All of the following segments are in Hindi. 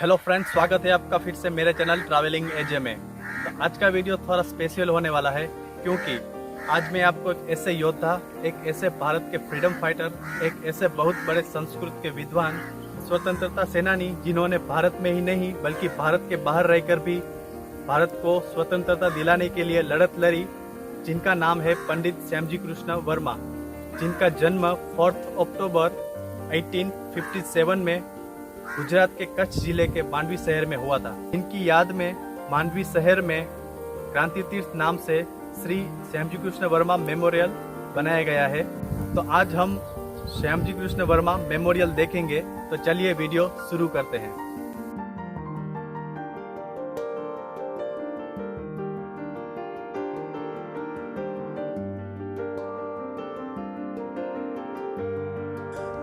हेलो फ्रेंड्स, स्वागत है आपका फिर से मेरे चैनल ट्रैवलिंग एजे में। तो आज का वीडियो थोड़ा स्पेशल होने वाला है क्योंकि आज मैं आपको एक ऐसे योद्धा, एक ऐसे भारत के फ्रीडम फाइटर, एक ऐसे बहुत बड़े संस्कृत के विद्वान, स्वतंत्रता सेनानी जिन्होंने भारत में ही नहीं बल्कि भारत के बाहर रहकर भी भारत को स्वतंत्रता दिलाने के लिए लड़त लड़ी, जिनका नाम है पंडित श्यामजी कृष्ण वर्मा, जिनका जन्म 4 अक्टूबर 1857 में गुजरात के कच्छ जिले के मांडवी शहर में हुआ था। इनकी याद में मांडवी शहर में क्रांति तीर्थ नाम से श्री श्यामजी कृष्ण वर्मा मेमोरियल बनाया गया है। तो आज हम श्यामजी कृष्ण वर्मा मेमोरियल देखेंगे। तो चलिए वीडियो शुरू करते हैं।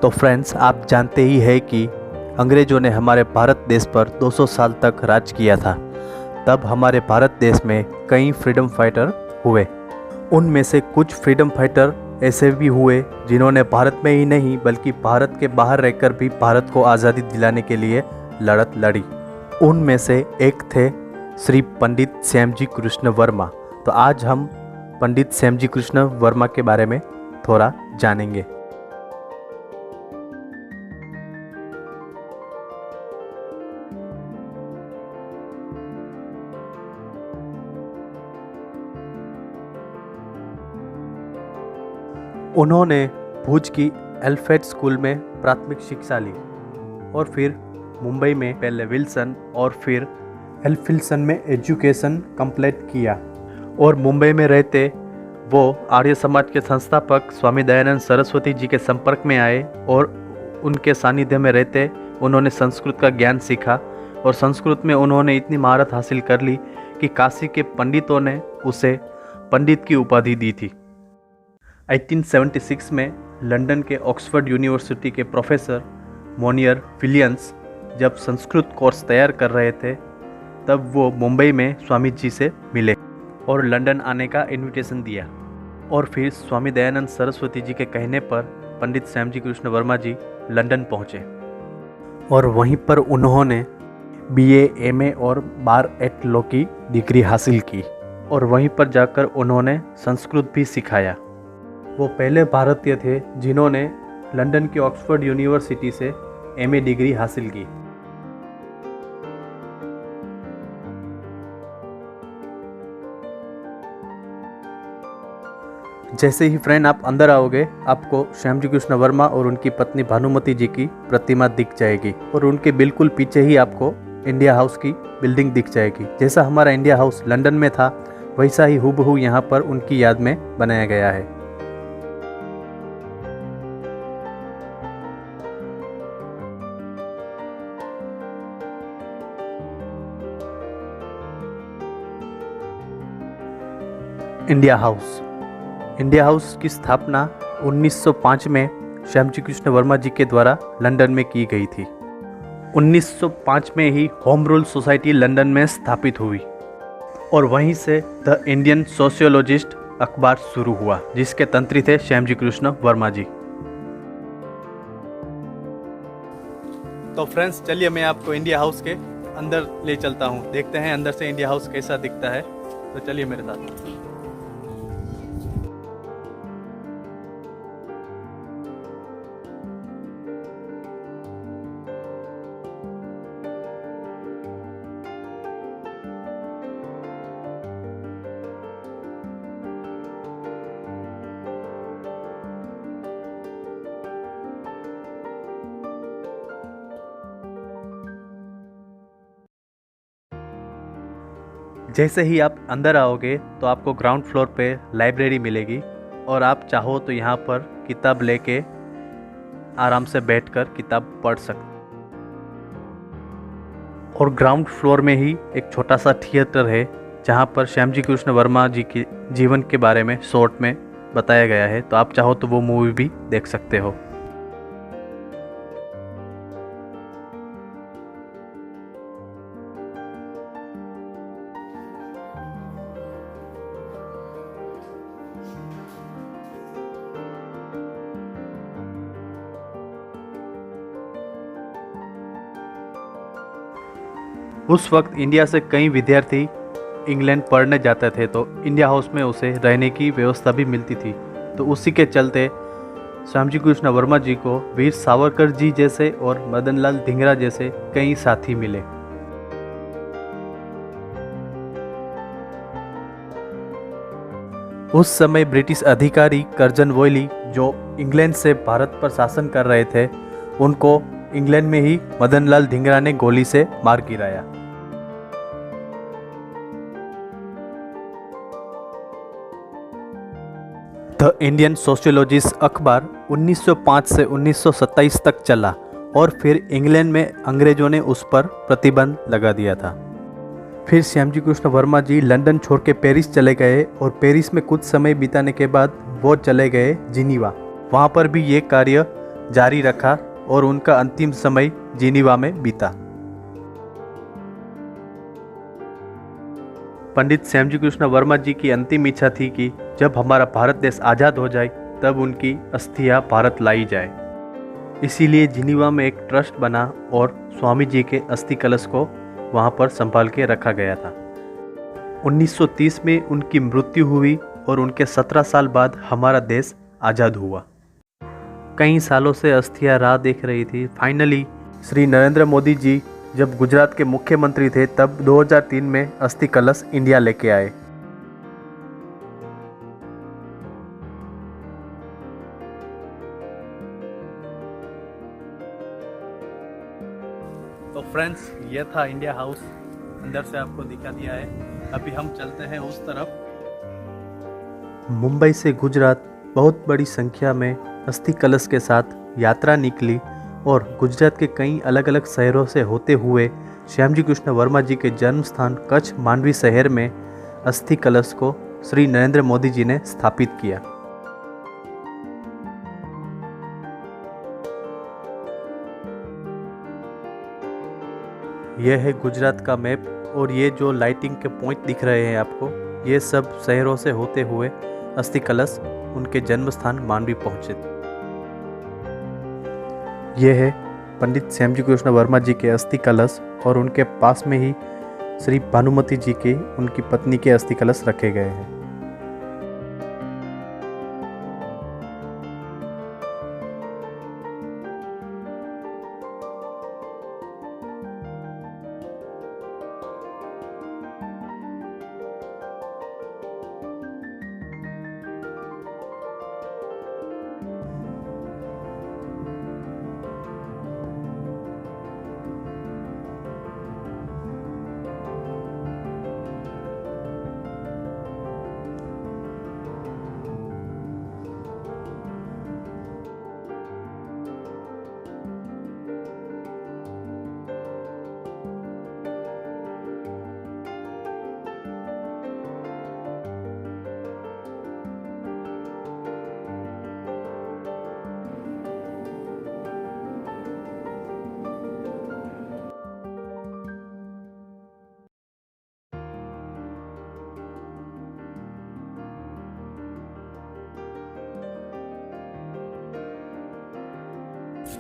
तो फ्रेंड्स, आप जानते ही है कि अंग्रेजों ने हमारे भारत देश पर 200 साल तक राज किया था। तब हमारे भारत देश में कई फ्रीडम फाइटर हुए। उनमें से कुछ फ्रीडम फाइटर ऐसे भी हुए जिन्होंने भारत में ही नहीं बल्कि भारत के बाहर रहकर भी भारत को आज़ादी दिलाने के लिए लड़त लड़ी। उनमें से एक थे श्री पंडित श्यामजी कृष्ण वर्मा। तो आज हम पंडित श्यामजी कृष्ण वर्मा के बारे में थोड़ा जानेंगे। उन्होंने भुज की एल्फ्रेड स्कूल में प्राथमिक शिक्षा ली और फिर मुंबई में पहले विल्सन और फिर एल्फिल्सन में एजुकेशन कंप्लीट किया। और मुंबई में रहते वो आर्य समाज के संस्थापक स्वामी दयानंद सरस्वती जी के संपर्क में आए और उनके सानिध्य में रहते उन्होंने संस्कृत का ज्ञान सीखा और संस्कृत में उन्होंने इतनी महारत हासिल कर ली कि काशी के पंडितों ने उसे पंडित की उपाधि दी थी। 1876 में लंदन के ऑक्सफोर्ड यूनिवर्सिटी के प्रोफेसर मोनियर विलियम्स जब संस्कृत कोर्स तैयार कर रहे थे तब वो मुंबई में स्वामी जी से मिले और लंदन आने का इनविटेशन दिया। और फिर स्वामी दयानंद सरस्वती जी के कहने पर पंडित श्यामजी कृष्ण वर्मा जी लंदन पहुँचे और वहीं पर उन्होंने BA, MA और बार एट लॉ की डिग्री हासिल की और वहीं पर जाकर उन्होंने संस्कृत भी सिखाया। वो पहले भारतीय थे जिन्होंने लंदन की ऑक्सफोर्ड यूनिवर्सिटी से MA डिग्री हासिल की। जैसे ही फ्रेंड आप अंदर आओगे आपको श्यामजी कृष्ण वर्मा और उनकी पत्नी भानुमति जी की प्रतिमा दिख जाएगी और उनके बिल्कुल पीछे ही आपको इंडिया हाउस की बिल्डिंग दिख जाएगी। जैसा हमारा इंडिया हाउस लंदन में था वैसा ही हूबहू यहाँ पर उनकी याद में बनाया गया है। इंडिया हाउस की स्थापना 1905 में श्यामजी कृष्ण वर्मा जी के द्वारा लंदन में की गई थी। 1905 में ही होम रूल सोसाइटी लंदन में स्थापित हुई और वहीं से द इंडियन सोशियोलॉजिस्ट अखबार शुरू हुआ जिसके तंत्री थे श्यामजी कृष्ण वर्मा जी। तो फ्रेंड्स, चलिए मैं आपको इंडिया हाउस के अंदर ले चलता हूँ। देखते हैं अंदर से इंडिया हाउस कैसा दिखता है। तो चलिए मेरे साथ। जैसे ही आप अंदर आओगे तो आपको ग्राउंड फ्लोर पे लाइब्रेरी मिलेगी और आप चाहो तो यहाँ पर किताब लेके आराम से बैठकर किताब पढ़ सकते। और ग्राउंड फ्लोर में ही एक छोटा सा थिएटर है जहाँ पर श्यामजी कृष्ण वर्मा जी के जीवन के बारे में शॉर्ट में बताया गया है। तो आप चाहो तो वो मूवी भी देख सकते हो। उस वक्त इंडिया से कई विद्यार्थी इंग्लैंड पढ़ने जाते थे, तो इंडिया हाउस में उसे रहने की व्यवस्था भी मिलती थी। तो उसी के चलते श्यामजी कृष्ण वर्मा जी को वीर सावरकर जी जैसे और मदन लाल धिंगरा जैसे कई साथी मिले। उस समय ब्रिटिश अधिकारी कर्जन वॉयली जो इंग्लैंड से भारत पर शासन कर रहे थे, उनको इंग्लैंड में ही मदन लाल धिंगरा ने गोली से मार गिराया। द इंडियन सोशियोलॉजिस्ट अखबार 1905 से 1927 तक चला और फिर इंग्लैंड में अंग्रेजों ने उस पर प्रतिबंध लगा दिया था। फिर श्यामजी कृष्ण वर्मा जी लंदन छोड़ के पेरिस चले गए और पेरिस में कुछ समय बिताने के बाद वो चले गए जिनीवा। वहाँ पर भी ये कार्य जारी रखा और उनका अंतिम समय जिनीवा में बीता। पंडित श्यामजी कृष्ण वर्मा जी की अंतिम इच्छा थी कि जब हमारा भारत देश आज़ाद हो जाए तब उनकी अस्थियां भारत लाई जाए। इसीलिए जिनीवा में एक ट्रस्ट बना और स्वामी जी के अस्थि कलश को वहां पर संभाल के रखा गया था। 1930 में उनकी मृत्यु हुई और उनके 17 साल बाद हमारा देश आज़ाद हुआ। कई सालों से अस्थियां राह देख रही थी। फाइनली श्री नरेंद्र मोदी जी जब गुजरात के मुख्यमंत्री थे तब 2003 में अस्थि कलश इंडिया लेके आए। तो फ्रेंड्स, ये था इंडिया हाउस, अंदर से आपको दिखा दिया है। अभी हम चलते हैं उस तरफ। मुंबई से गुजरात बहुत बड़ी संख्या में अस्थि कलश के साथ यात्रा निकली और गुजरात के कई अलग अलग शहरों से होते हुए श्यामजी कृष्ण वर्मा जी के जन्म स्थान कच्छ मांडवी शहर में अस्थि कलश को श्री नरेंद्र मोदी जी ने स्थापित किया। यह है गुजरात का मैप और ये जो लाइटिंग के पॉइंट दिख रहे हैं आपको, ये सब शहरों से होते हुए अस्थि कलश उनके जन्म स्थान मांडवी पहुंचे। यह है पंडित श्यामजी कृष्ण वर्मा जी के अस्थि कलश और उनके पास में ही श्री भानुमति जी के उनकी पत्नी के अस्थि कलश रखे गए हैं।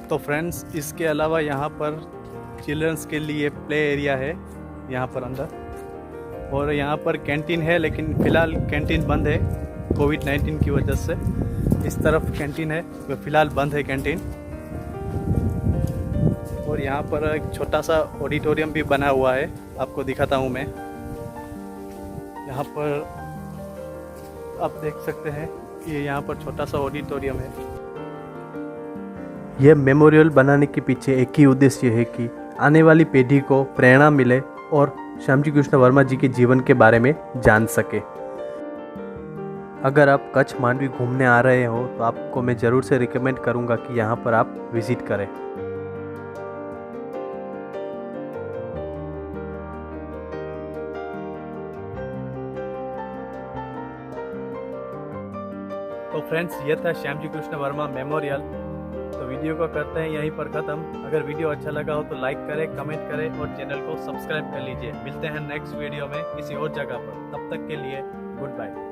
तो फ्रेंड्स, इसके अलावा यहाँ पर चिल्ड्रंस के लिए प्ले एरिया है यहाँ पर अंदर, और यहाँ पर कैंटीन है, लेकिन फ़िलहाल कैंटीन बंद है कोविड-19 की वजह से। इस तरफ कैंटीन है, वो फ़िलहाल बंद है कैंटीन। और यहाँ पर एक छोटा सा ऑडिटोरियम भी बना हुआ है, आपको दिखाता हूँ मैं। यहाँ पर आप देख सकते हैं, ये यहाँ पर छोटा सा ऑडिटोरियम है। यह मेमोरियल बनाने के पीछे एक ही उद्देश्य है कि आने वाली पीढ़ी को प्रेरणा मिले और श्यामजी कृष्ण वर्मा जी के जीवन के बारे में जान सके। अगर आप कच्छ मांडवी घूमने आ रहे हो तो आपको मैं ज़रूर से रिकमेंड करूँगा कि यहाँ पर आप विज़िट करें। तो फ्रेंड्स, ये था श्यामजी कृष्ण वर्मा मेमोरियल। तो वीडियो को करते हैं यहीं पर ख़त्म। अगर वीडियो अच्छा लगा हो तो लाइक करें, कमेंट करें और चैनल को सब्सक्राइब कर लीजिए। मिलते हैं नेक्स्ट वीडियो में किसी और जगह पर। तब तक के लिए गुड बाय।